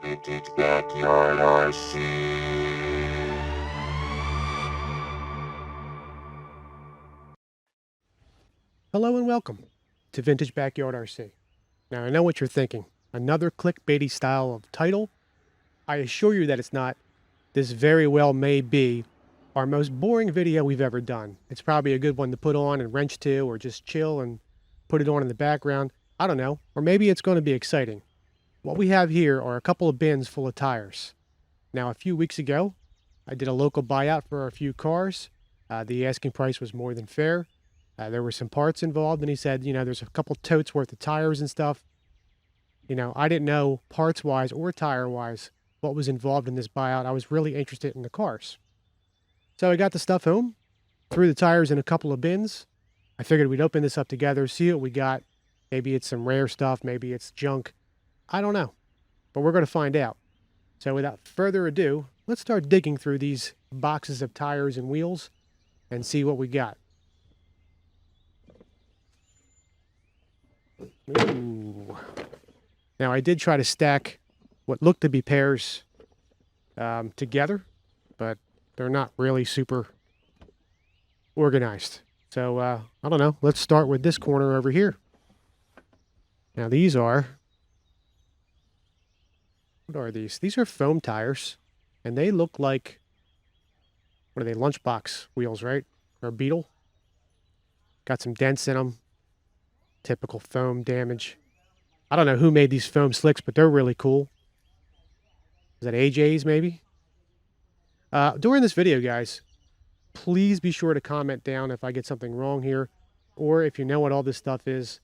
Vintage Backyard RC. Hello and welcome to Vintage Backyard RC. Now, I know what you're thinking. Another clickbaity style of title? I assure you that it's not. This very well may be our most boring video we've ever done. It's probably a good one to put on and wrench to, or just chill and put it on in the background. I don't know. Or maybe it's going to be exciting. What we have here are a couple of bins full of tires. Now, a few weeks ago, I did a local buyout for a few cars. The asking price was more than fair. There were some parts involved, and he said, there's a couple totes worth of tires and stuff. I didn't know parts-wise or tire-wise what was involved in this buyout. I was really interested in the cars. So I got the stuff home, threw the tires in a couple of bins. I figured we'd open this up together, see what we got. Maybe it's some rare stuff, maybe it's junk. I don't know, but we're going to find out. So without further ado, let's start digging through these boxes of tires and wheels and see what we got. Ooh. Now, I did try to stack what looked to be pairs together, but they're not really super organized. So, I don't know. Let's start with this corner over here. Now, these are... What are these? These are foam tires, and they look like... What are they? Lunchbox wheels, right? Or Beetle. Got some dents in them. Typical foam damage. I don't know who made these foam slicks, but they're really cool. Is that AJ's maybe? During this video, guys, please be sure to comment down if I get something wrong here, or if you know what all this stuff is,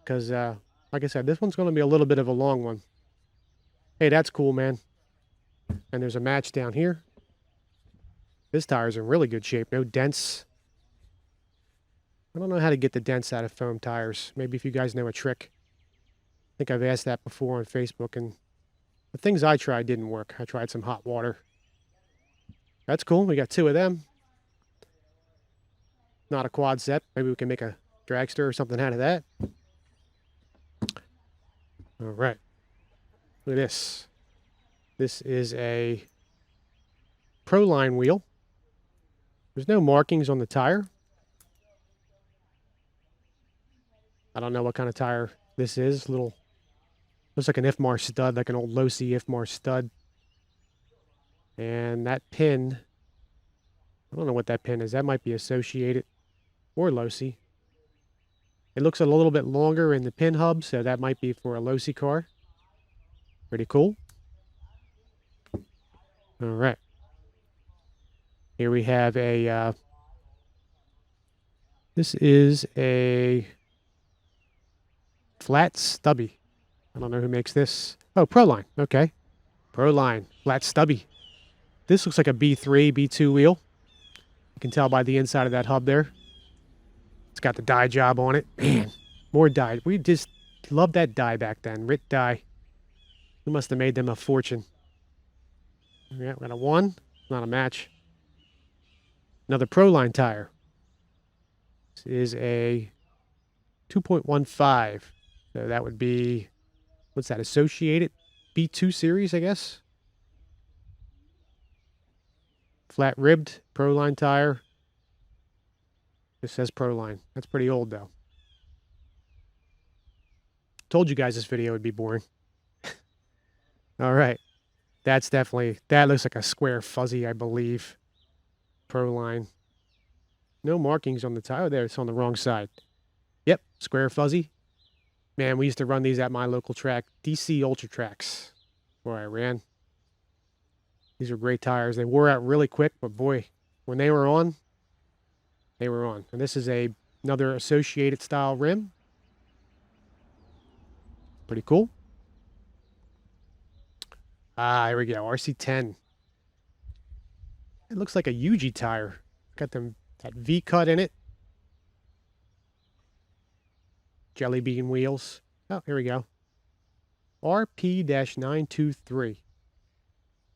because, like I said, this one's going to be a little bit of a long one. Hey, that's cool, man. And there's a match down here. This tire's in really good shape. No dents. I don't know how to get the dents out of foam tires. Maybe if you guys know a trick. I think I've asked that before on Facebook, and the things I tried didn't work. I tried some hot water. That's cool. We got two of them. Not a quad set. Maybe we can make a dragster or something out of that. All right. Look at this. This is a Proline wheel. There's no markings on the tire. I don't know what kind of tire this is. Looks like an IFMAR stud, like an old low-C IFMAR stud. And that pin, I don't know what that pin is. That might be Associated or low-C. It looks a little bit longer in the pin hub, so that might be for a low-C car. Pretty cool. All right. Here we have a, this is a flat stubby. I don't know who makes this. Oh, Proline. Okay. Proline. Flat stubby. This looks like a B3, B2 wheel. You can tell by the inside of that hub there. It's got the dye job on it. Man, more dye. We just loved that dye back then. Rit dye. We must have made them a fortune. Yeah, we got a 1. Not a match. Another Proline tire. This is a 2.15. So that would be, what's that, Associated B2 series, I guess? Flat ribbed Proline tire. This says Proline. That's pretty old, though. Told you guys this video would be boring. All right. That's definitely, that looks like a square fuzzy, I believe. Proline. No markings on the tire. Oh, there, it's on the wrong side. Yep, square fuzzy. Man, we used to run these at my local track, DC Ultra Tracks, where I ran. These are great tires. They wore out really quick, but boy, when they were on, they were on. And this is another Associated style rim. Pretty cool. Ah, here we go. RC10. It looks like a Yuji tire. Got that V cut in it. Jelly bean wheels. Oh, here we go. RP-923.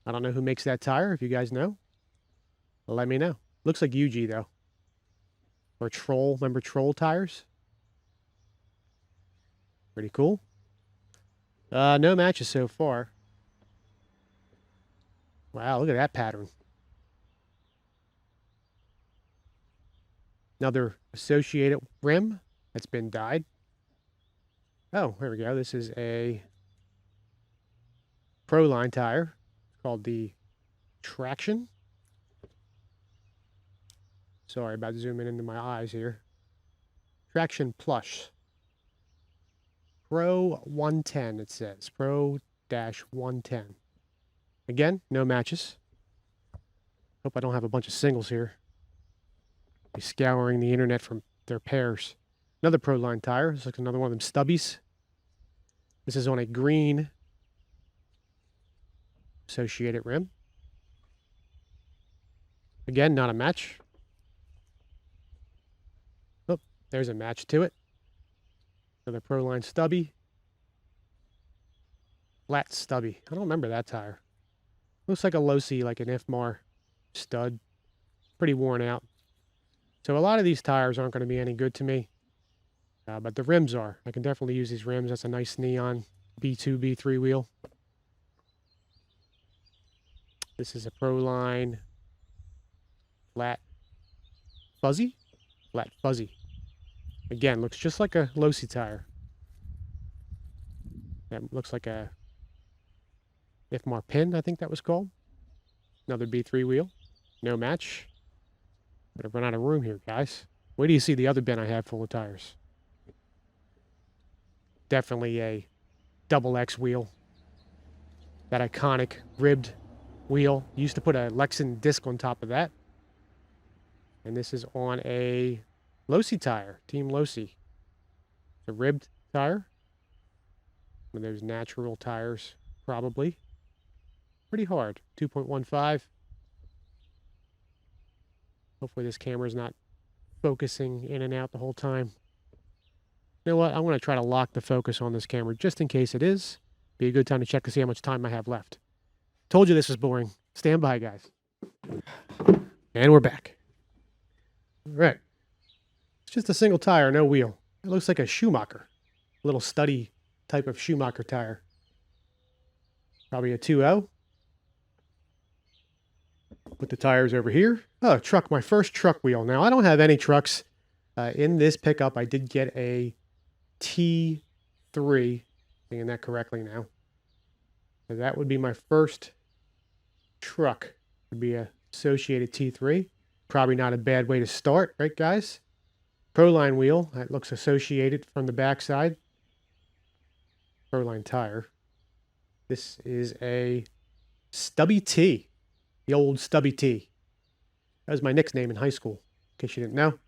I don't know who makes that tire. If you guys know, let me know. Looks like Yuji, though. Or Troll. Remember Troll tires? Pretty cool. No matches so far. Wow, look at that pattern. Another associated rim that's been dyed. Oh, here we go. This is a Proline tire. It's called the Traction. Sorry about zooming into my eyes here. Traction Plus. Pro 110, it says. Pro-110. Again, no matches. Hope I don't have a bunch of singles here. Be scouring the internet for their pairs. Another Proline tire. This looks like another one of them stubbies. This is on a green associated rim. Again, not a match. Oh, there's a match to it. Another Proline stubby. Flat stubby. I don't remember that tire. Looks like a Losi, like an IFMAR stud. Pretty worn out. So a lot of these tires aren't going to be any good to me. But the rims are. I can definitely use these rims. That's a nice neon B2, B3 wheel. This is a Proline flat fuzzy. Flat fuzzy. Again, looks just like a Losi tire. That looks like a IFMAR pin, I think that was called. Another B3 wheel. No match. Better run out of room here, guys. Wait till you see the other bin I have full of tires. Definitely a double X wheel. That iconic ribbed wheel. Used to put a Lexan disc on top of that. And this is on a Losi tire. Team Losi. A ribbed tire. One of those natural tires, probably. Pretty hard. 2.15. Hopefully this camera's not focusing in and out the whole time. You know what? I'm going to try to lock the focus on this camera just in case it is. Be a good time to check to see how much time I have left. Told you this was boring. Stand by, guys. And we're back. All right. It's just a single tire, no wheel. It looks like a Schumacher. A little studdy type of Schumacher tire. Probably a 2.0. Put the tires over here. Oh, truck, my first truck wheel. Now, I don't have any trucks. In this pickup, I did get a T3. Saying that correctly now. So that would be my first truck. Would be a associated T3. Probably not a bad way to start, right, guys? Proline wheel. That looks associated from the backside. Proline tire. This is a Stubby T. The old Stubby T. That was my nickname in high school, in case you didn't know.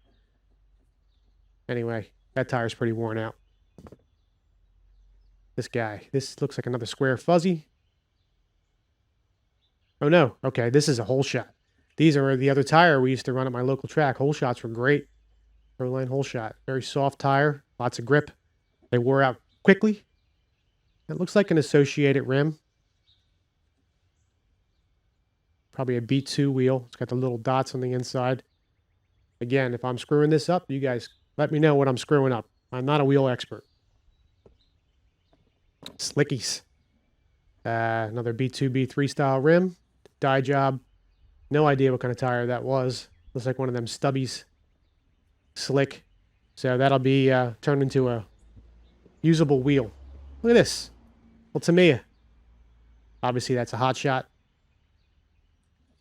Anyway, that tire's pretty worn out. This guy. This looks like another square fuzzy. Oh no. Okay, this is a hole shot. These are the other tire we used to run at my local track. Hole shots were great. Proline hole shot. Very soft tire. Lots of grip. They wore out quickly. It looks like an associated rim. Probably a B2 wheel. It's got the little dots on the inside. Again, if I'm screwing this up, you guys let me know what I'm screwing up. I'm not a wheel expert. Slickies. Another B2, B3 style rim. Dye job. No idea what kind of tire that was. Looks like one of them stubbies. Slick. So that'll be turned into a usable wheel. Look at this. Well, Tamiya. Obviously, that's a hot shot.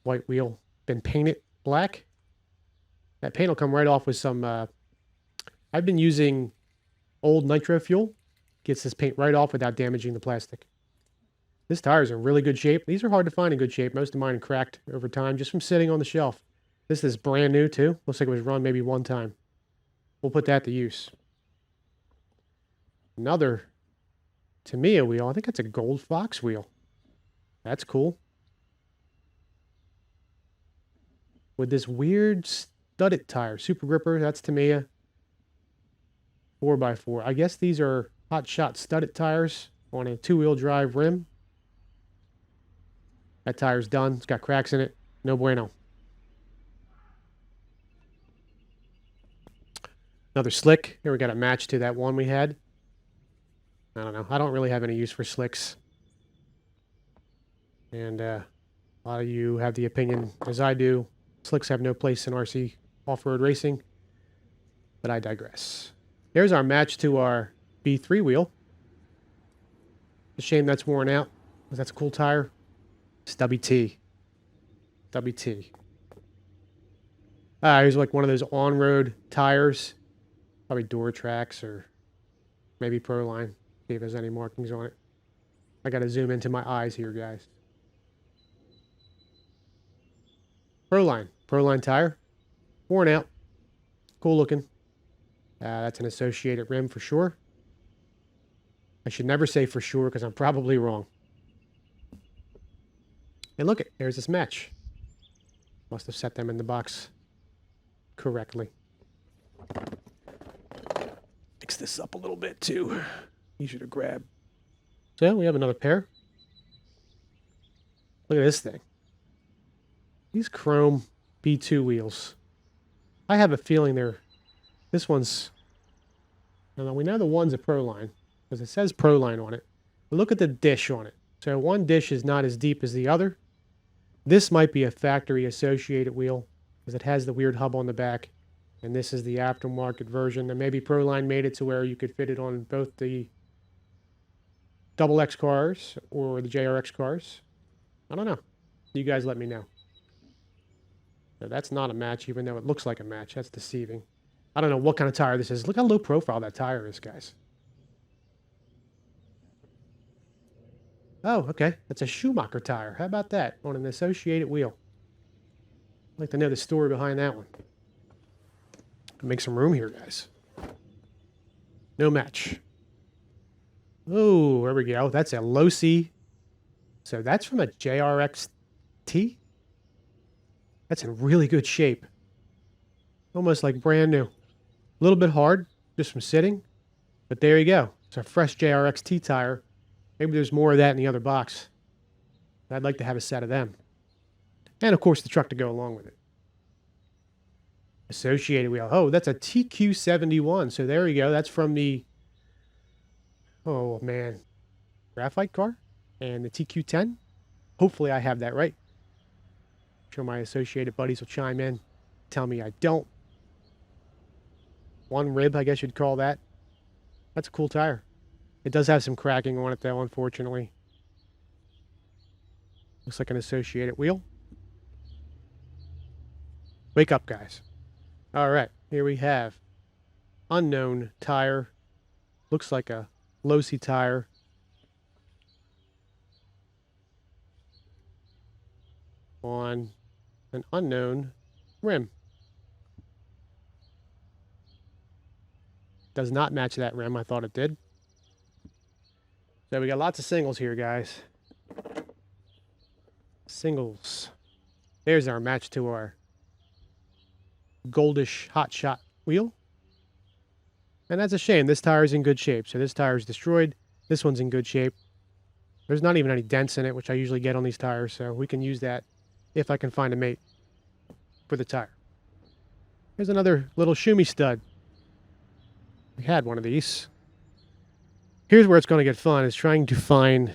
White wheel. Been painted black. That paint will come right off with some... I've been using old nitro fuel. Gets this paint right off without damaging the plastic. This tire's in really good shape. These are hard to find in good shape. Most of mine cracked over time just from sitting on the shelf. This is brand new too. Looks like it was run maybe one time. We'll put that to use. Another Tamiya wheel. I think that's a Gold Fox wheel. That's cool. With this weird studded tire. Super Gripper. That's Tamiya. 4x4. I guess these are hot shot studded tires on a two-wheel drive rim. That tire's done. It's got cracks in it. No bueno. Another slick. Here we got a match to that one we had. I don't know. I don't really have any use for slicks. And A lot of you have the opinion, as I do, slicks have no place in RC off-road racing, but I digress. There's our match to our B3 wheel. It's a shame that's worn out, because that's a cool tire. It's WT. WT. Here's like one of those on-road tires. Probably Duratrax or maybe Proline. See if there's any markings on it. I gotta zoom into my eyes here, guys. Proline. Proline tire. Worn out. Cool looking. That's an associated rim for sure. I should never say for sure because I'm probably wrong. And look, there's this match. Must have set them in the box correctly. Mix this up a little bit too. Easier to grab. So we have another pair. Look at this thing. These chrome B2 wheels. I have a feeling this one's... Now we know the one's a Proline because it says Proline on it. But look at the dish on it. So one dish is not as deep as the other. This might be a factory associated wheel because it has the weird hub on the back. And this is the aftermarket version. And maybe Proline made it to where you could fit it on both the XX cars or the JRX cars. I don't know. You guys let me know. So that's not a match, even though it looks like a match. That's deceiving. I don't know what kind of tire this is. Look how low profile that tire is, guys. Oh, okay. That's a Schumacher tire. How about that? On an associated wheel. I'd like to know the story behind that one. Make some room here, guys. No match. Oh, there we go. That's a low C. So that's from a JRX-T? That's in really good shape. Almost like brand new. A little bit hard, just from sitting. But there you go. It's a fresh JRX-T tire. Maybe there's more of that in the other box. I'd like to have a set of them. And, of course, the truck to go along with it. Associated wheel. Oh, that's a TQ71. So there you go. That's from the... Oh, man. Graphite car? And the TQ10? Hopefully I have that right. I'm sure my associated buddies will chime in. Tell me I don't. One rib, I guess you'd call that. That's a cool tire. It does have some cracking on it, though, unfortunately. Looks like an associated wheel. Wake up, guys. All right, here we have unknown tire. Looks like a low-C tire. On an unknown rim. Does not match that rim. I thought it did. So we got lots of singles here, guys. Singles. There's our match to our goldish hot shot wheel. And that's a shame. This tire is in good shape. So this tire is destroyed. This one's in good shape. There's not even any dents in it, which I usually get on these tires. So we can use that if I can find a mate for the tire. Here's another little Schumi stud. We had one of these. Here's where it's going to get fun, is trying to find...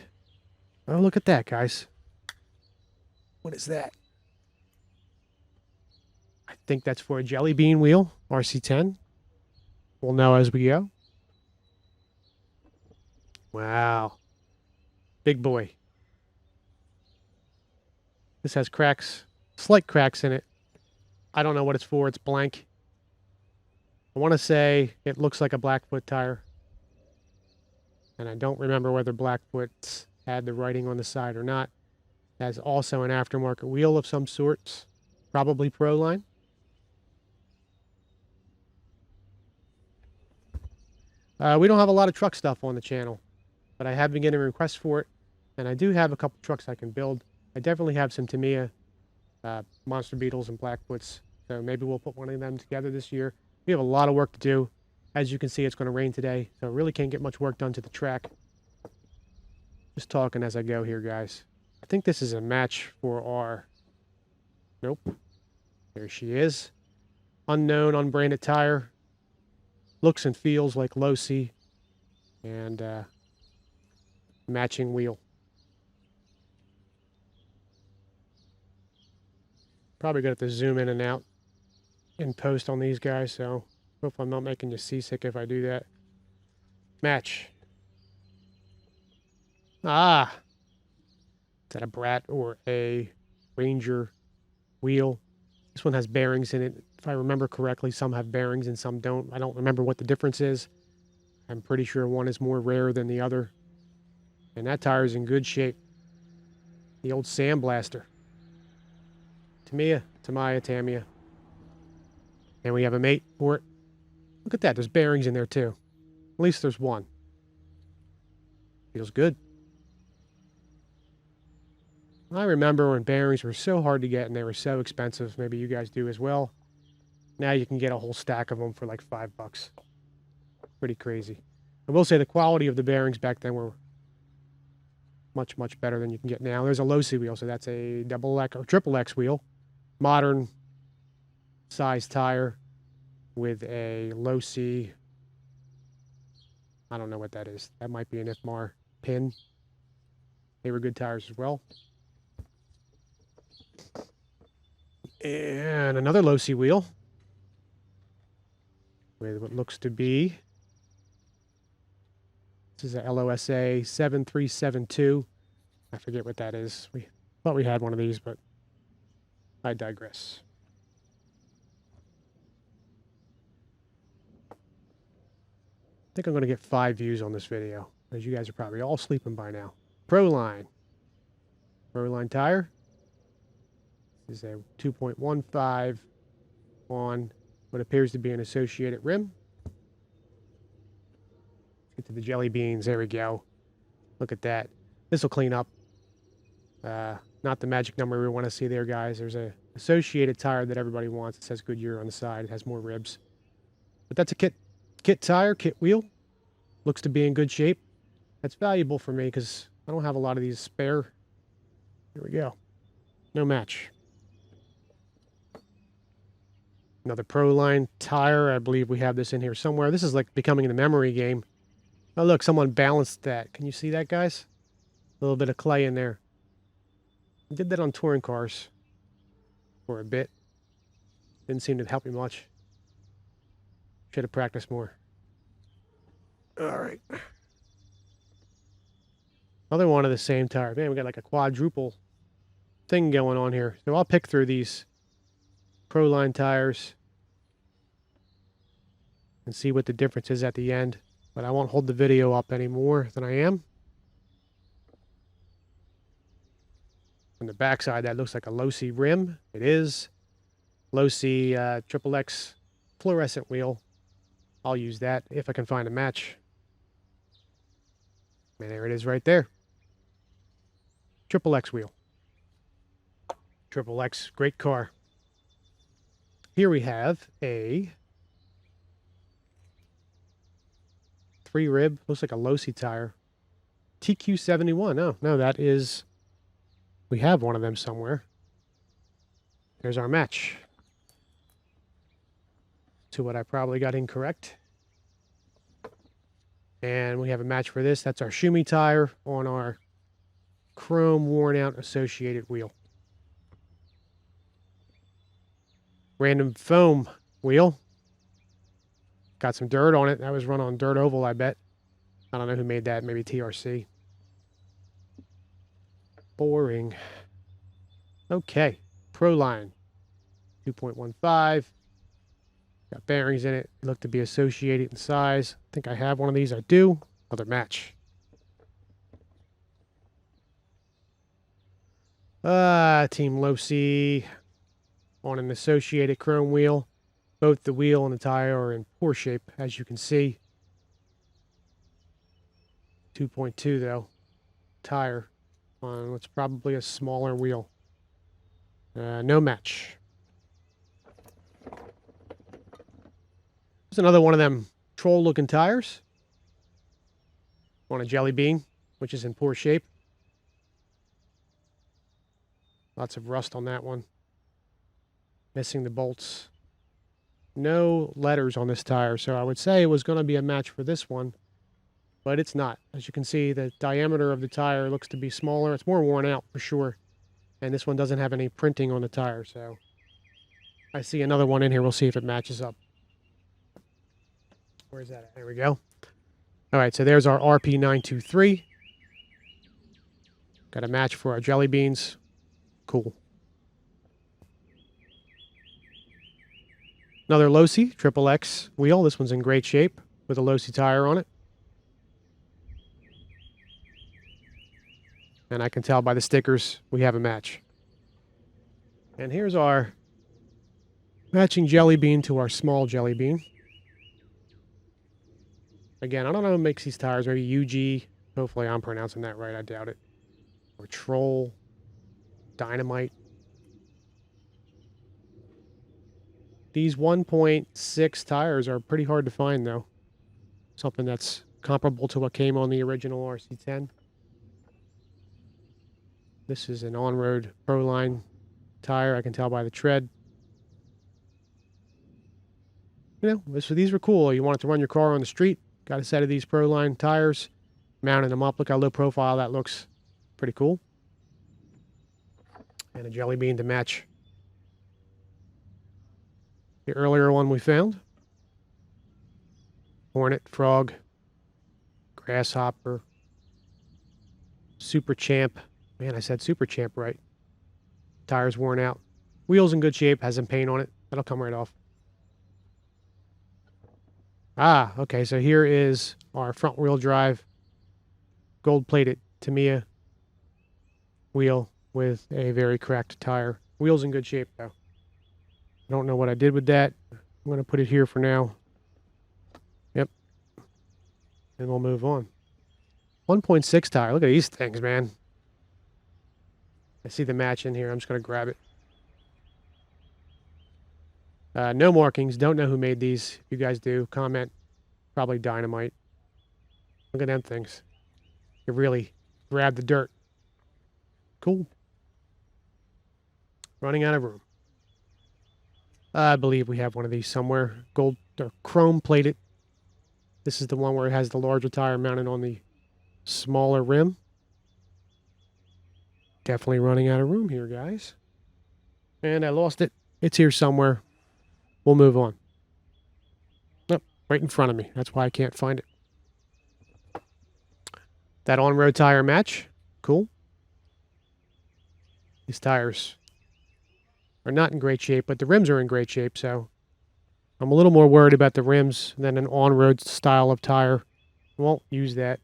Oh, look at that, guys. What is that? I think that's for a jelly bean wheel, RC10. We'll know as we go. Wow. Big boy. This has cracks, slight cracks in it. I don't know what it's for. It's blank. I want to say it looks like a Blackfoot tire. And I don't remember whether Blackfoot had the writing on the side or not. It has also an aftermarket wheel of some sorts. Probably Proline. We don't have a lot of truck stuff on the channel, but I have been getting requests for it, and I do have a couple trucks I can build. I definitely have some Tamiya Monster Beetles and Blackfoots, so maybe we'll put one of them together this year. We have a lot of work to do. As you can see, it's going to rain today, so I really can't get much work done to the track. Just talking as I go here, guys. I think this is a match for our... Nope. There she is. Unknown, unbranded tire. Looks and feels like low C. And matching wheel. Probably gonna have to zoom in and out in post on these guys, so hope I'm not making you seasick if I do that. Match. Ah! Is that a Brat or a Ranger wheel? This one has bearings in it. If I remember correctly, some have bearings and some don't. I don't remember what the difference is. I'm pretty sure one is more rare than the other. And that tire is in good shape. The old sandblaster. Tamia, Tamia. And we have a mate for it. Look at that. There's bearings in there too. At least there's one. Feels good. I remember when bearings were so hard to get and they were so expensive. Maybe you guys do as well. Now you can get a whole stack of them for like $5. Pretty crazy. I will say the quality of the bearings back then were much, much better than you can get now. There's a low C wheel, so that's a double X or triple X wheel. Modern size tire with a low C. I don't know what that is. That might be an IFMAR pin. They were good tires as well. And another low C wheel with what looks to be, this is a LOSA 7372. I forget what that is. We thought we had one of these, but I digress. I think I'm going to get 5 views on this video, as you guys are probably all sleeping by now. Proline tire. This is a 2.15 on what appears to be an associated rim. Let's get to the jelly beans. There we go. Look at that. This will clean up. Not the magic number we want to see there, guys. There's a associated tire that everybody wants. It says Goodyear on the side. It has more ribs. But that's a kit tire, kit wheel. Looks to be in good shape. That's valuable for me because I don't have a lot of these spare. Here we go. No match. Another Proline tire. I believe we have this in here somewhere. This is like becoming the memory game. Oh, look, someone balanced that. Can you see that, guys? A little bit of clay in there. I did that on touring cars for a bit. Didn't seem to help me much. Should have practiced more. All right. Another one of the same tire. Man, we got like a quadruple thing going on here. So I'll pick through these Proline tires and see what the difference is at the end. But I won't hold the video up any more than I am. On the backside, that looks like a low C rim. It is. Low C triple X fluorescent wheel. I'll use that if I can find a match. And there it is right there. Triple X wheel. Triple X, great car. Here we have a 3-rib, looks like a low C tire. TQ71. Oh, no, that is, we have one of them somewhere. There's our match to what I probably got incorrect. And we have a match for this. That's our Schumi tire on our chrome worn out associated wheel. Random foam wheel. Got some dirt on it. That was run on dirt oval, I bet. I don't know who made that. Maybe TRC. Boring. Okay. Proline. 2.15. Got bearings in it. Look to be associated in size. I think I have one of these. I do. Another match. Team Low C on an associated chrome wheel. Both the wheel and the tire are in poor shape, as you can see. 2.2 though. Tire on what's probably a smaller wheel. No match. There's another one of them troll-looking tires on a Jelly Bean, which is in poor shape. Lots of rust on that one. Missing the bolts. No letters on this tire, so I would say it was going to be a match for this one, but it's not. As you can see, the diameter of the tire looks to be smaller. It's more worn out for sure, and this one doesn't have any printing on the tire, so I see another one in here. We'll see if it matches up. Where's that at? There we go. All right, so there's our RP923. Got a match for our jelly beans. Cool. Another Losi Triple X wheel. This one's in great shape with a Losi tire on it. And I can tell by the stickers we have a match. And here's our matching jelly bean to our small jelly bean. Again, I don't know who makes these tires. Maybe UG. Hopefully I'm pronouncing that right. I doubt it. Or Troll. Dynamite. These 1.6 tires are pretty hard to find, though. Something that's comparable to what came on the original RC10. This is an on-road Proline tire. I can tell by the tread. You know, these were cool. You wanted to run your car on the street. Got a set of these Proline tires. Mounted them up. Look how low profile that looks. Pretty cool. And a jelly bean to match the earlier one we found. Hornet, Frog, Grasshopper, Super Champ. Man, I said Super Champ right. Tires worn out. Wheels in good shape. Has some paint on it. That'll come right off. Ah, okay. So here is our front wheel drive gold-plated Tamiya wheel with a very cracked tire. Wheels in good shape, though. I don't know what I did with that. I'm going to put it here for now. Yep. And we'll move on. 1.6 tire. Look at these things, man. I see the match in here. I'm just going to grab it. No markings. Don't know who made these. If you guys do, comment. Probably Dynamite. Look at them things. You really grab the dirt. Cool. Running out of room. I believe we have one of these somewhere. Gold or chrome plated. This is the one where it has the larger tire mounted on the smaller rim. Definitely running out of room here, guys. And I lost it. It's here somewhere. We'll move on. Oh, right in front of me. That's why I can't find it. That on-road tire match. Cool. These tires are not in great shape, but the rims are in great shape, so I'm a little more worried about the rims than an on-road style of tire. Won't use that.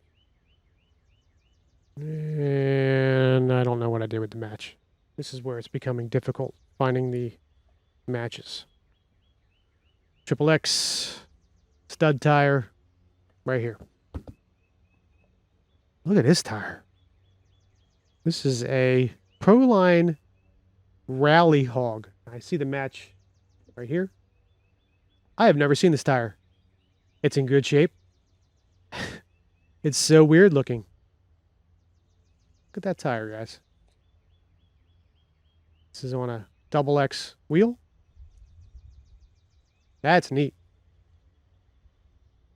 And I don't know what I did with the match. This is where it's becoming difficult finding the matches. Triple X stud tire right here. Look at this tire. This is a Proline Rally Hog. I see the match right here. I have never seen this tire. It's in good shape. It's so weird looking. Look at that tire, guys. This is on a double X wheel. That's neat.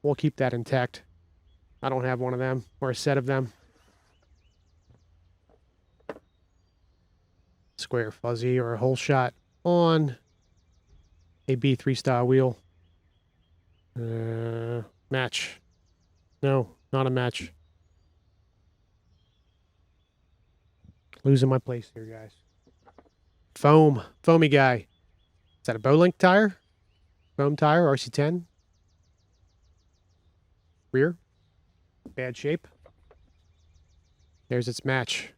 We'll keep that intact. I don't have one of them or a set of them. Square fuzzy or a whole shot on a B3 style wheel. Match. No, not a match. Losing my place here, guys. Foamy guy. Is that a Bowlink tire? Foam tire, RC10. Rear. Bad shape. There's its match.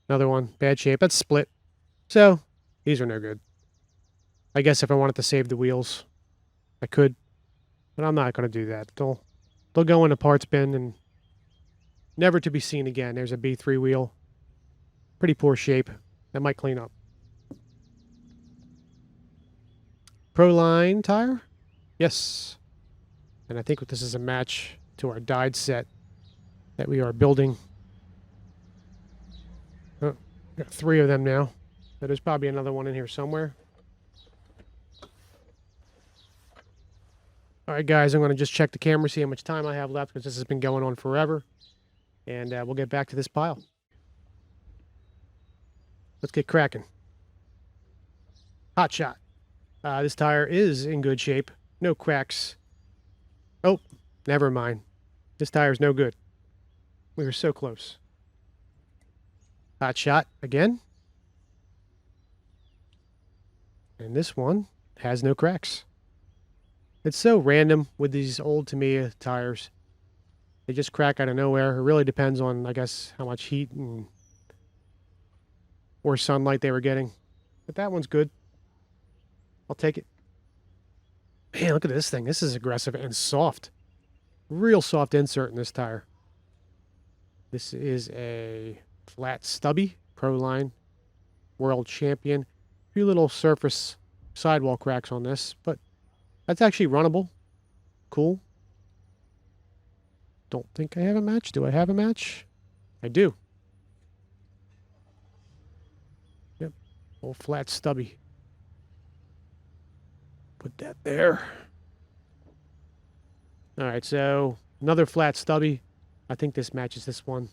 Another one. Bad shape. That's split. So, these are no good. I guess if I wanted to save the wheels, I could. But I'm not going to do that. They'll go in a parts bin and never to be seen again. There's a B3 wheel. Pretty poor shape. That might clean up. Proline tire? Yes. And I think this is a match to our dyed set that we are building. Oh, got 3 of them now. So there's probably another one in here somewhere. All right, guys, I'm going to just check the camera, see how much time I have left, because this has been going on forever. And we'll get back to this pile. Let's get cracking. Hot shot. This tire is in good shape. No cracks. Oh, never mind. This tire's no good. We were so close. Hot shot again. And this one has no cracks. It's so random with these old Tamiya tires. They just crack out of nowhere. It really depends on, I guess, how much heat or sunlight they were getting. But that one's good. I'll take it. Man, look at this thing. This is aggressive and soft. Real soft insert in this tire. This is a flat stubby Proline World Champion. A few little surface sidewall cracks on this, but that's actually runnable. Cool. Don't think I have a match. Do I have a match? I do. Yep. Old flat stubby. Put that there. All right, so another flat stubby. I think this matches this one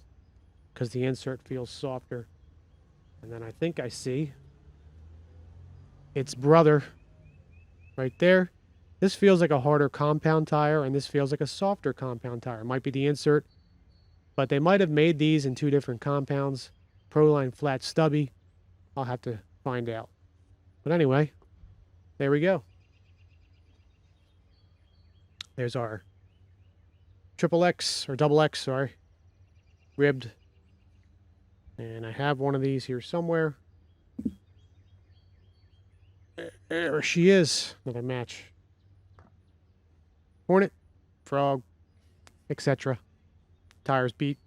because the insert feels softer. And then I think I see its brother right there. This feels like a harder compound tire, and this feels like a softer compound tire. It might be the insert, but they might have made these in two different compounds. Proline flat stubby. I'll have to find out. But anyway, there we go. There's our triple X, or double X, sorry. Ribbed. And I have one of these here somewhere. There she is. Another match. Hornet, Frog, etc. Tires beat.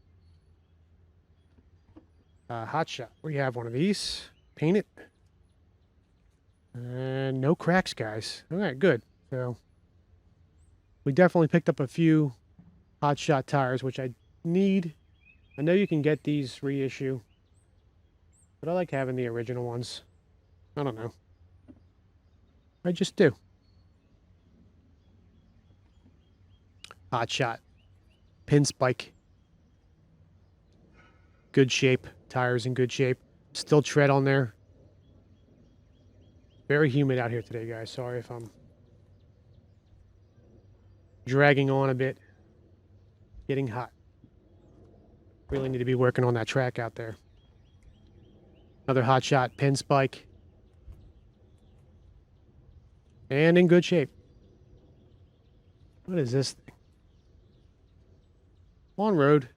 Hot shot. We have one of these. Paint it. And no cracks, guys. All right, good. So we definitely picked up a few hot shot tires, which I need. I know you can get these reissue, but I like having the original ones. I don't know. I just do. Hot shot. Pin spike. Good shape. Tires in good shape. Still tread on there. Very humid out here today, guys. Sorry if I'm dragging on a bit. Getting hot. Really need to be working on that track out there. Another hot shot. Pin spike. And in good shape. What is this thing? On road.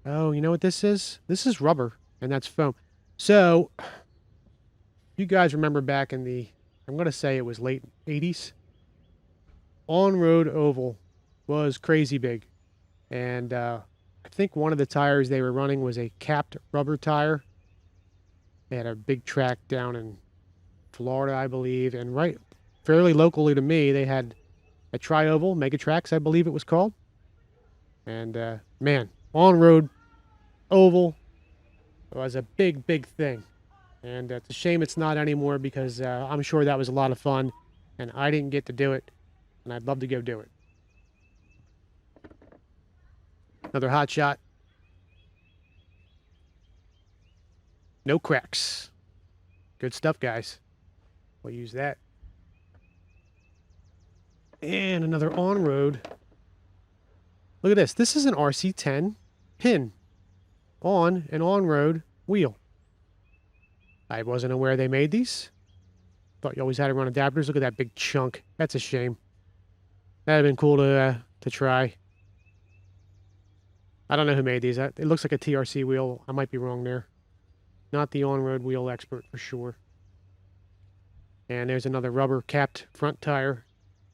Oh, you know what this is? This is rubber, and that's foam. So, you guys remember back in the, I'm going to say it was late 80s. On-road oval was crazy big. And I think one of the tires they were running was a capped rubber tire. They had a big track down in Florida, I believe. And right, fairly locally to me, they had a tri-oval, Megatrax, I believe it was called. And man, on-road oval was a big, big thing. And it's a shame it's not anymore because I'm sure that was a lot of fun. And I didn't get to do it. And I'd love to go do it. Another hot shot. No cracks. Good stuff, guys. We'll use that. And another on-road. Look at this. This is an RC10 pin on an on-road wheel. I wasn't aware they made these. Thought you always had to run adapters. Look at that big chunk. That's a shame. That'd have been cool to try. I don't know who made these. It looks like a TRC wheel. I might be wrong there. Not the on-road wheel expert for sure. And there's another rubber capped front tire.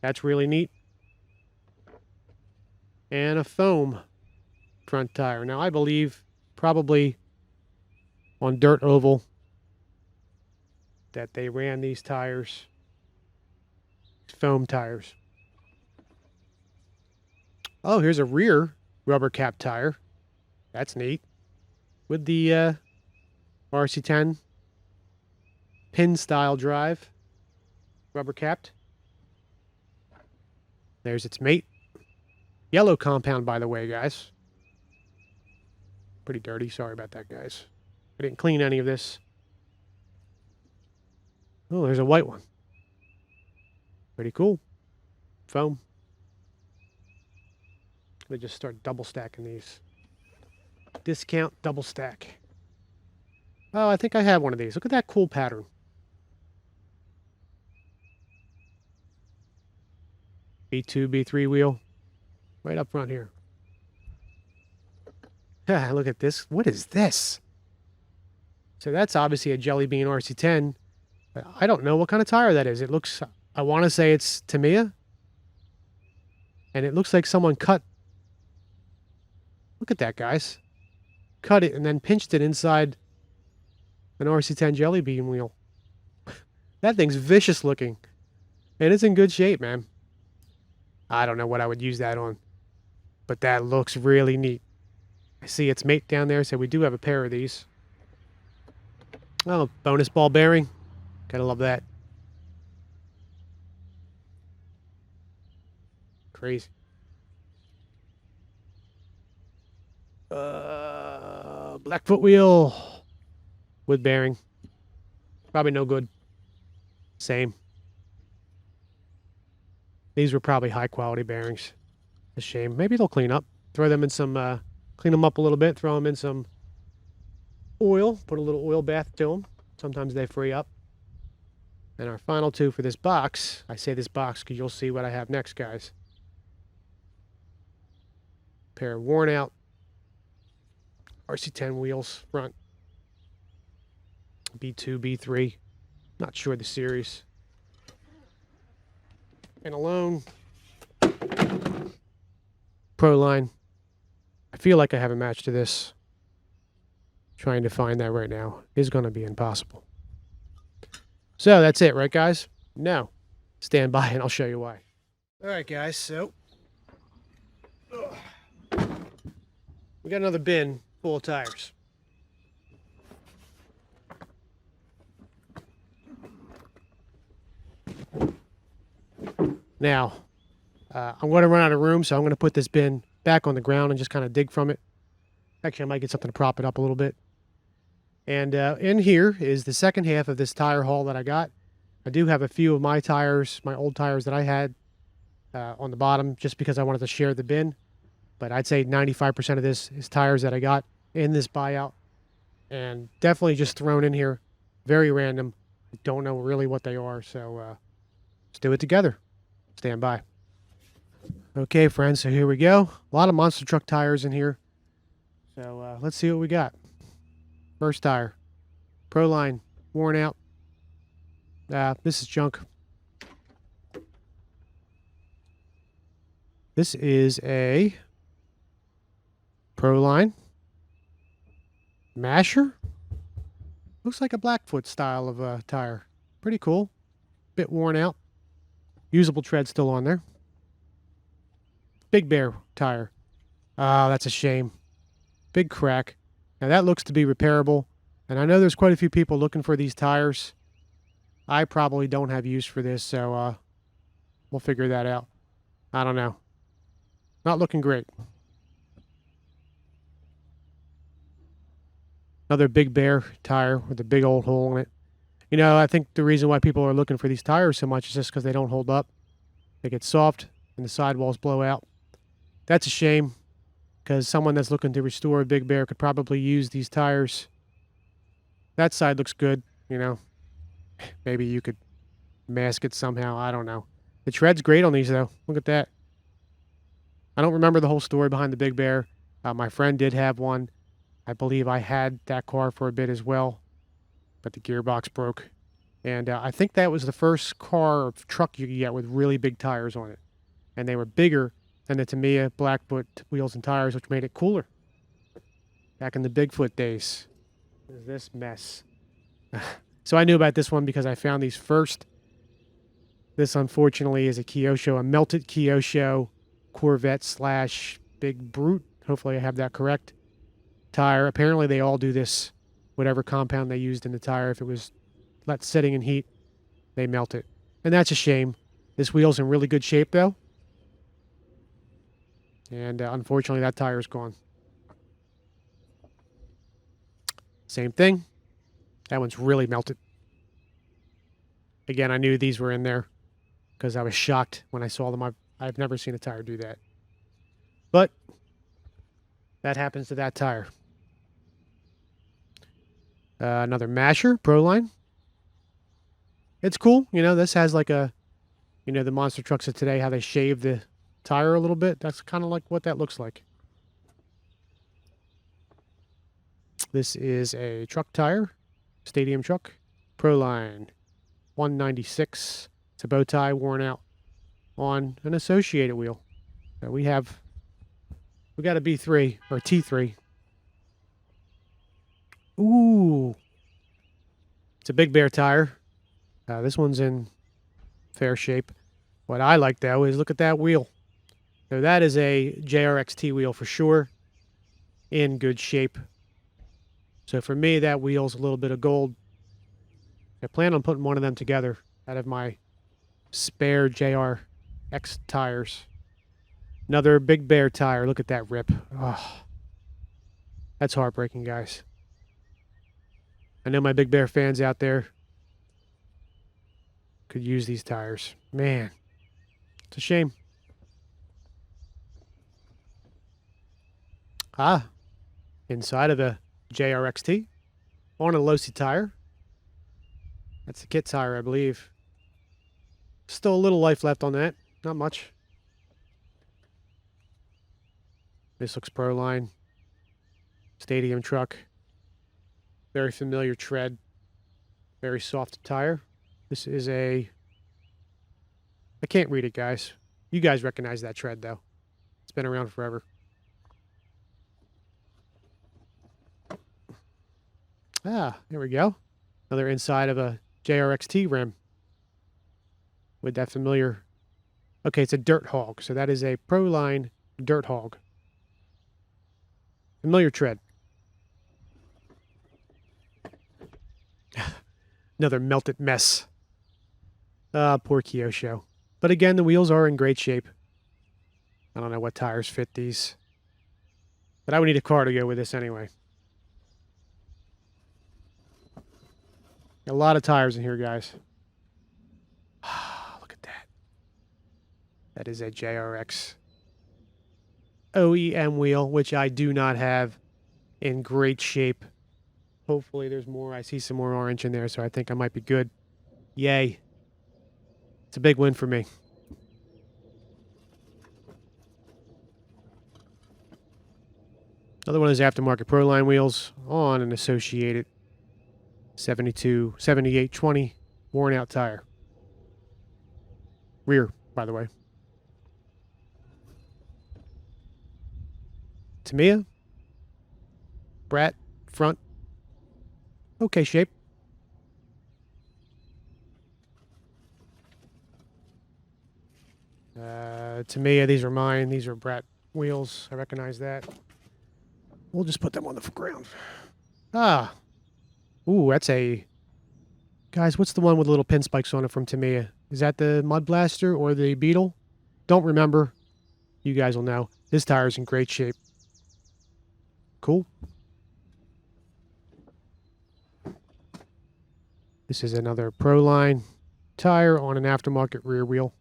That's really neat. And a foam front tire. Now, I believe probably on dirt oval that they ran these tires, foam tires. Oh, here's a rear rubber cap tire. That's neat. With the RC10 pin style drive. Rubber capped. There's its mate. Yellow compound, by the way, guys. Pretty dirty. Sorry about that, guys. I didn't clean any of this. Oh, there's a white one. Pretty cool. Foam. Let me just start double stacking these. Discount double stack. Oh, I think I have one of these. Look at that cool pattern. B2, B3 wheel. Right up front here. Look at this. What is this? So that's obviously a Jelly Bean RC10. I don't know what kind of tire that is. It looks, I want to say it's Tamiya. And it looks like someone cut. Look at that, guys. Cut it and then pinched it inside an RC10 Jelly Bean wheel. That thing's vicious looking. And it's in good shape, man. I don't know what I would use that on. But that looks really neat. I see its mate down there, so we do have a pair of these. Oh, bonus ball bearing. Gotta love that. Crazy. Blackfoot wheel. Wood bearing. Probably no good. Same. These were probably high quality bearings. A shame. Maybe they'll clean up. Throw them in some, clean them up a little bit. Throw them in some oil. Put a little oil bath to them. Sometimes they free up. And our final two for this box. I say this box because you'll see what I have next, guys. Pair of worn out RC10 wheels front. B2, B3. Not sure the series. And alone. Pro line. I feel like I have a match to this. Trying to find that right now is going to be impossible. So that's it, right, guys? No. Stand by and I'll show you why. All right, guys. So we got another bin full of tires. Now, I'm going to run out of room, so I'm going to put this bin back on the ground and just kind of dig from it. Actually, I might get something to prop it up a little bit. And in here is the second half of this tire haul that I got. I do have a few of my tires, my old tires that I had on the bottom, just because I wanted to share the bin. But I'd say 95% of this is tires that I got in this buyout. And definitely just thrown in here. Very random. I don't know really what they are, so let's do it together. Stand by. Okay, friends, so here we go. A lot of monster truck tires in here. So let's see what we got. First tire. Proline. Worn out. This is junk. This is a Proline. Masher. Looks like a Blackfoot style of tire. Pretty cool. Bit worn out. Usable tread still on there. Big Bear tire. Ah, that's a shame. Big crack. Now that looks to be repairable. And I know there's quite a few people looking for these tires. I probably don't have use for this, so we'll figure that out. I don't know. Not looking great. Another Big Bear tire with a big old hole in it. You know, I think the reason why people are looking for these tires so much is just because they don't hold up. They get soft and the sidewalls blow out. That's a shame, because someone that's looking to restore a Big Bear could probably use these tires. That side looks good, you know. Maybe you could mask it somehow. I don't know. The tread's great on these, though. Look at that. I don't remember the whole story behind the Big Bear. My friend did have one. I believe I had that car for a bit as well, but the gearbox broke. And I think that was the first car or truck you could get with really big tires on it. And they were bigger than the Tamiya Blackfoot wheels and tires, which made it cooler. Back in the Bigfoot days. What is this mess? So I knew about this one because I found these first. This, unfortunately, is a Kyosho, a melted Kyosho Corvette slash Big Brute. Hopefully I have that correct. Tire. Apparently they all do this. Whatever compound they used in the tire, if it was let sitting in heat, they melt it. And that's a shame. This wheel's in really good shape, though. And unfortunately, that tire's gone. Same thing. That one's really melted. Again, I knew these were in there because I was shocked when I saw them. I've never seen a tire do that. But that happens to that tire. Another Masher Proline. It's cool. You know, this has like a, you know, the monster trucks of today, how they shave the tire a little bit. That's kind of like what that looks like. This is a truck tire, stadium truck, Proline 196. It's a bow tie worn out on an associated wheel. So we got a B3 or T3. Ooh, it's a Big Bear tire. This one's in fair shape. What I like though is look at that wheel. So that is a JRXT wheel for sure, in good shape. So for me, that wheel's a little bit of gold. I plan on putting one of them together out of my spare JRX tires. Another Big Bear tire. Look at that rip. Oh, that's heartbreaking, guys. I know my Big Bear fans out there could use these tires. Man, it's a shame. Inside of a JRXT on a Losi tire. That's a kit tire, I believe. Still a little life left on that. Not much. This looks Proline. Stadium truck. Very familiar tread. Very soft tire. This is a... I can't read it, guys. You guys recognize that tread, though. It's been around forever. There we go. Another inside of a JRXT rim. With that familiar... Okay, it's a Dirt Hog. So that is a Proline Dirt Hog. Familiar tread. Another melted mess. Poor Kyosho. But again, the wheels are in great shape. I don't know what tires fit these. But I would need a car to go with this anyway. A lot of tires in here, guys. Look at that. That is a JRX OEM wheel, which I do not have, in great shape. Hopefully there's more. I see some more orange in there, so I think I might be good. Yay. It's a big win for me. Another one of those aftermarket Proline wheels on an associated 7820 worn out tire. Rear, by the way. Tamiya. Brat, front. Okay shape. Tamiya, these are mine. These are Brat wheels. I recognize that. We'll just put them on the ground. Ooh, that's a... Guys, what's the one with little pin spikes on it from Tamiya? Is that the Mud Blaster or the Beetle? Don't remember. You guys will know. This tire's in great shape. Cool. This is another Proline tire on an aftermarket rear wheel.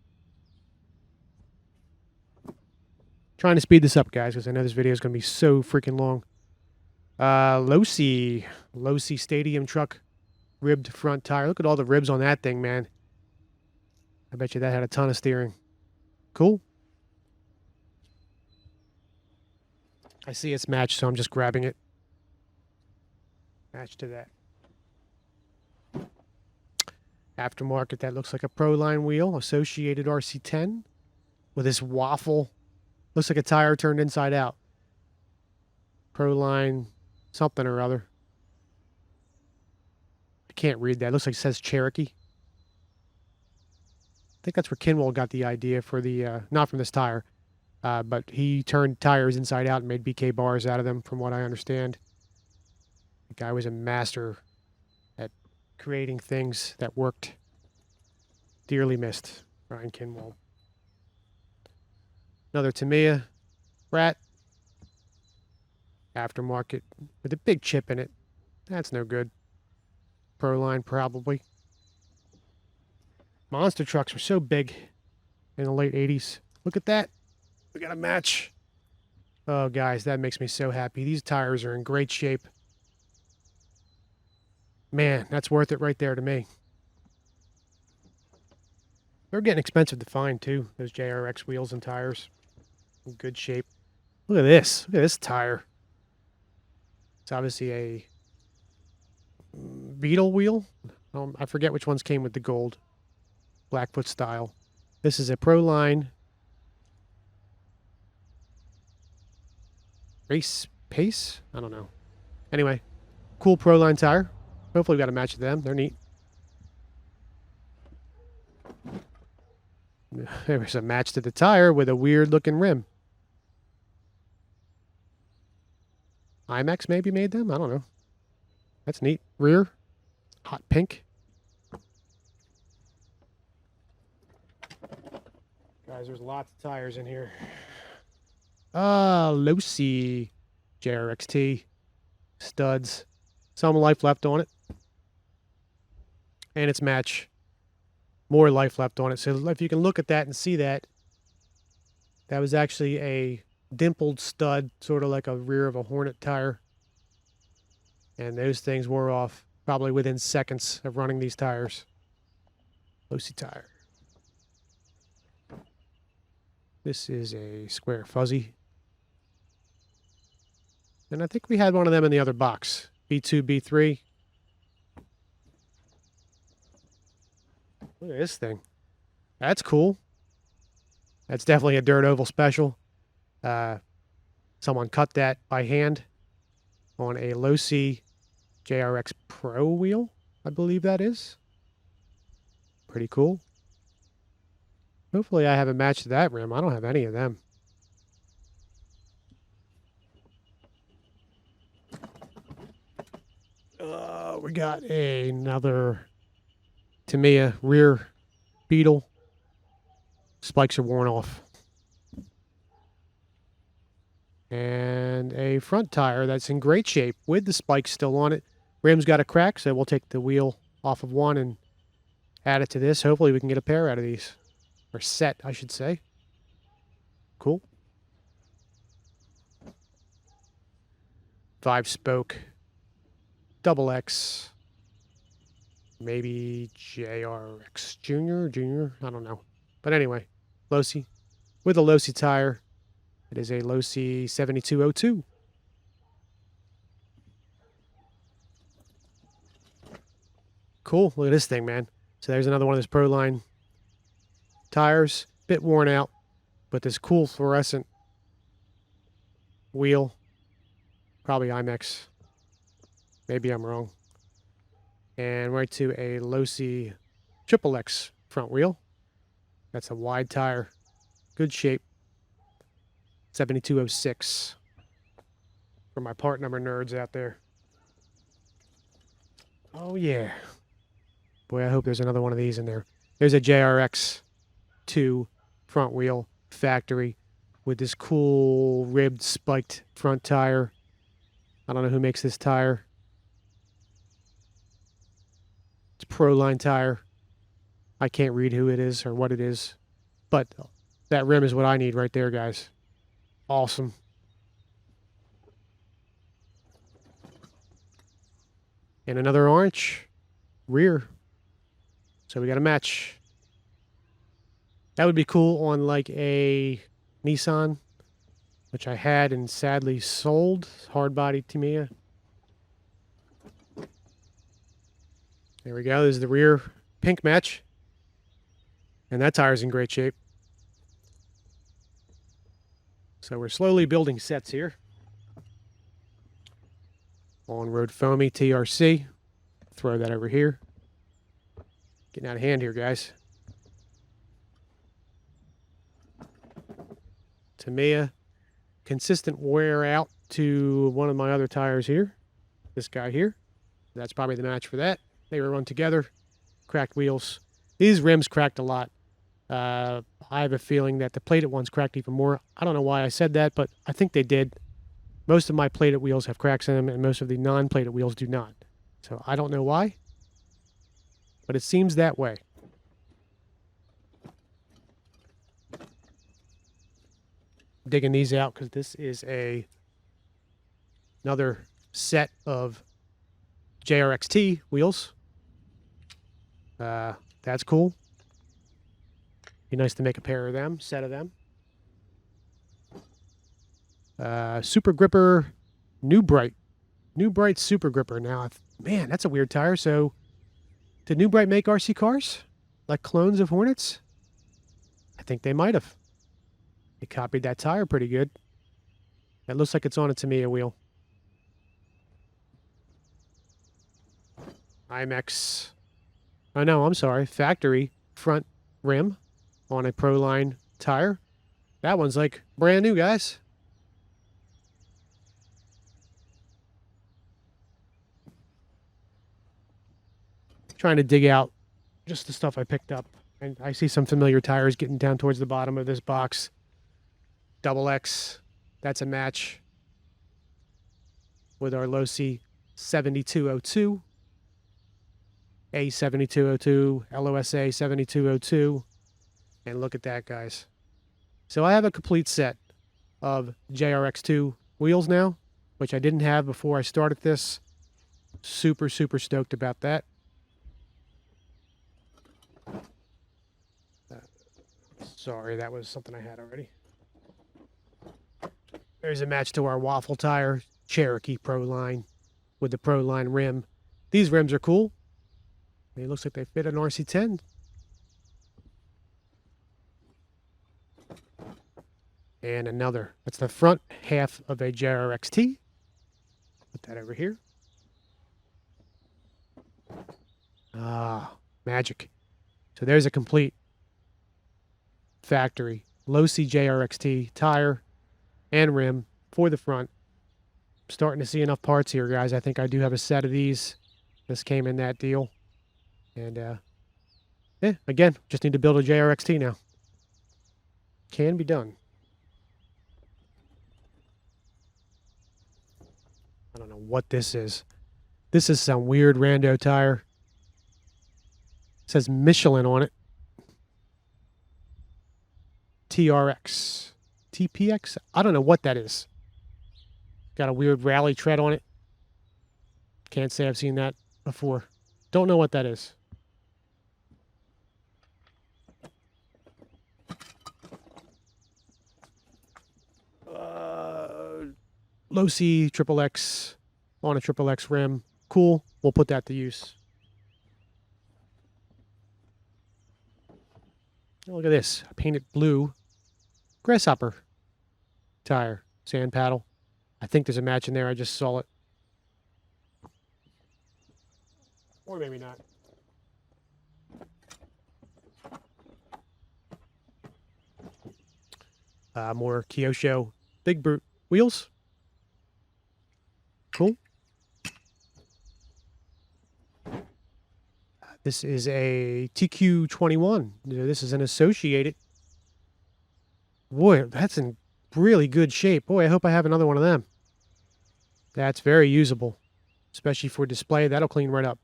Trying to speed this up, guys, because I know this video is going to be so freaking long. Losi Stadium truck ribbed front tire. Look at all the ribs on that thing, man. I bet you that had a ton of steering. Cool. I see it's matched, so I'm just grabbing it. Matched to that. Aftermarket, that looks like a Proline wheel. Associated RC10 with this waffle. Looks like a tire turned inside out. Proline something or other. I can't read that. It looks like it says Cherokee. I think that's where Kinwall got the idea for the, not from this tire, but he turned tires inside out and made BK bars out of them, from what I understand. The guy was a master at creating things that worked. Dearly missed, Ryan Kinwall. Another Tamiya Brat. Aftermarket with a big chip in it. That's no good. Proline probably. Monster trucks were so big in the late 80s. Look at that. We got a match. Oh, guys, that makes me so happy. These tires are in great shape. Man, that's worth it right there to me. They're getting expensive to find, too, those JRX wheels and tires. In good shape. Look at this. Look at this tire. It's obviously a Beetle wheel. I forget which ones came with the gold. Blackfoot style. This is a Proline Race Pace? I don't know. Anyway, cool Proline tire. Hopefully we got a match of them. They're neat. There's a match to the tire with a weird looking rim. IMAX maybe made them? I don't know. That's neat. Rear. Hot pink. Guys, there's lots of tires in here. Losi JRXT. Studs. Some life left on it. And its match. More life left on it. So if you can look at that and see that, that was actually a dimpled stud, sort of like a rear of a Hornet tire. And those things wore off probably within seconds of running these tires. Losi tire. This is a square fuzzy. And I think we had one of them in the other box. B2, B3. Look at this thing. That's cool. That's definitely a dirt oval special. Someone cut that by hand on a Losi JRX Pro wheel, I believe that is. Pretty cool. Hopefully I have a match to that rim. I don't have any of them. We got another Tamiya rear Beetle. Spikes are worn off. And a front tire that's in great shape with the spikes still on it. Rim's got a crack, so we'll take the wheel off of one and add it to this. Hopefully we can get a pair out of these. Or set, I should say. Cool. 5-spoke. Double X. Maybe JRX Junior? I don't know. But anyway, Losi. With a Losi tire. It is a Losi 7202. Cool. Look at this thing, man. So there's another one of those Proline tires. Bit worn out. But this cool fluorescent wheel. Probably IMAX. Maybe I'm wrong. And right to a Losi Triple X front wheel. That's a wide tire. Good shape. 7206. For my part number nerds out there. Oh, yeah. Boy, I hope there's another one of these in there. There's a JRX 2 front wheel factory with this cool ribbed spiked front tire. I don't know who makes this tire. It's Proline tire. I can't read who it is or what it is. But that rim is what I need right there, guys. Awesome. And another orange rear. So we got a match. That would be cool on like a Nissan, which I had and sadly sold. Hard body Tamiya. There we go. This is the rear pink match. And that tire's in great shape. So we're slowly building sets here. On-road foamy TRC. Throw that over here. Getting out of hand here, guys. Tamiya. Consistent wear out to one of my other tires here. This guy here. That's probably the match for that. They were run together. Cracked wheels. These rims cracked a lot. I have a feeling that the plated ones cracked even more. I don't know why I said that, but I think they did. Most of my plated wheels have cracks in them, and most of the non-plated wheels do not. So I don't know why, but it seems that way. digging these out because this is another set of JRXT wheels. That's cool. Be nice to make a pair of them, set of them. Super Gripper, New Bright Super Gripper. Now, man, that's a weird tire. So, did New Bright make RC cars? Like clones of Hornets? I think they might have. They copied that tire pretty good. That looks like it's on a Tamiya wheel. IMX. Oh, no, I'm sorry. Factory front rim on a Proline tire. That one's like brand new, guys. Trying to dig out just the stuff I picked up. And I see some familiar tires getting down towards the bottom of this box. Double X. That's a match with our Losi 7202. A7202, LOSA 7202. And look at that, guys. So I have a complete set of JRX2 wheels now, which I didn't have before I started this. Super, super stoked about that. Sorry, that was something I had already. There's a match to our waffle tire, Cherokee Proline with the Proline rim. These rims are cool. It looks like they fit an RC10. And another. That's the front half of a JRXT. Put that over here. Ah, magic. So there's a complete factory Losi JRXT tire and rim for the front. Starting to see enough parts here, guys. I think I do have a set of these. This came in that deal. And, again, just need to build a JRXT now. Can be done. I don't know what this is. This is some weird rando tire. It says Michelin on it. TRX. TPX? I don't know what that is. Got a weird rally tread on it. Can't say I've seen that before. Don't know what that is. Losi Triple X on a Triple X rim. Cool. We'll put that to use. Oh, look at this. A painted blue grasshopper tire. Sand paddle. I think there's a match in there. I just saw it. Or maybe not. More Kyosho Big Brute wheels. Cool. This is a TQ21. This is an Associated. Boy, that's in really good shape. Boy, I hope I have another one of them. That's very usable, especially for display. That'll clean right up.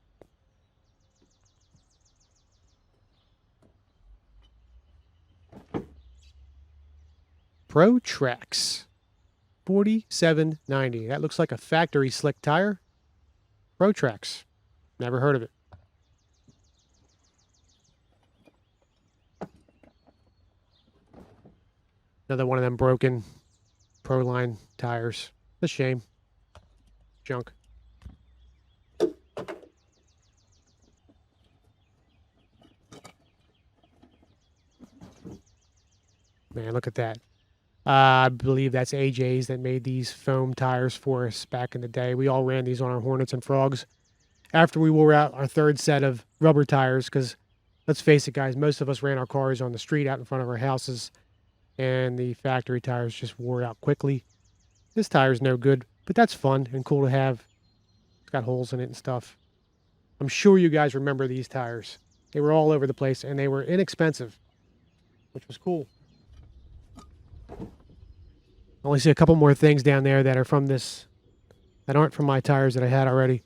Pro Tracks. $47.90. That looks like a factory slick tire. Pro Tracks. Never heard of it. Another one of them broken Proline tires. A shame. Junk. Man, look at that. I believe that's AJ's that made these foam tires for us back in the day. We all ran these on our Hornets and Frogs after we wore out our third set of rubber tires because, let's face it, guys, most of us ran our cars on the street out in front of our houses, and the factory tires just wore out quickly. This tire's no good, but that's fun and cool to have. It's got holes in it and stuff. I'm sure you guys remember these tires. They were all over the place, and they were inexpensive, which was cool. I only see a couple more things down there that are from this, that aren't from my tires that I had already.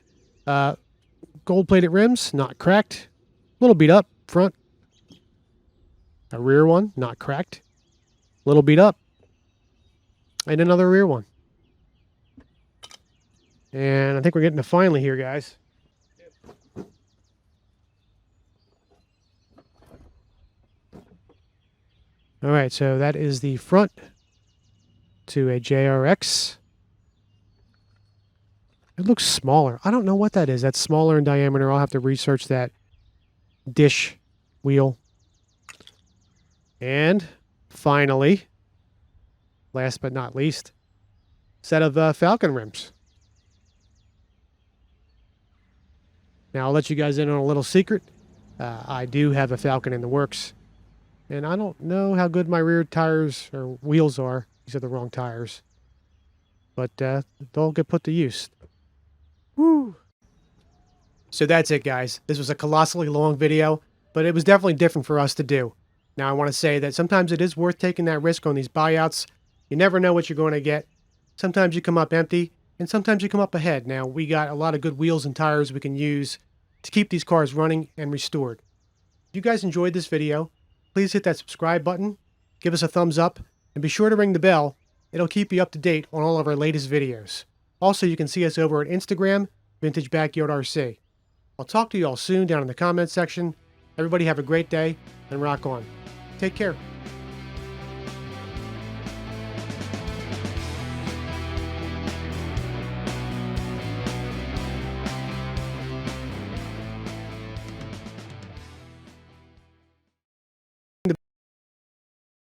Gold-plated rims, not cracked. A little beat up front. A rear one, not cracked. A little beat up. And another rear one. And I think we're getting to finally here, guys. All right, so that is the front to a JRX. It looks smaller. I don't know what that is. That's smaller in diameter. I'll have to research that dish wheel. And finally, last but not least, set of Falcon rims. Now, I'll let you guys in on a little secret. I do have a Falcon in the works. And I don't know how good my rear tires or wheels are. These are the wrong tires. But they'll get put to use. Woo! So that's it, guys. This was a colossally long video, but it was definitely different for us to do. Now, I want to say that sometimes it is worth taking that risk on these buyouts. You never know what you're going to get. Sometimes you come up empty, and sometimes you come up ahead. Now, we got a lot of good wheels and tires we can use to keep these cars running and restored. If you guys enjoyed this video, please hit that subscribe button, give us a thumbs up, and be sure to ring the bell. It'll keep you up to date on all of our latest videos. Also, you can see us over at Instagram, Vintage Backyard RC. I'll talk to you all soon down in the comments section. Everybody have a great day, and rock on. Take care.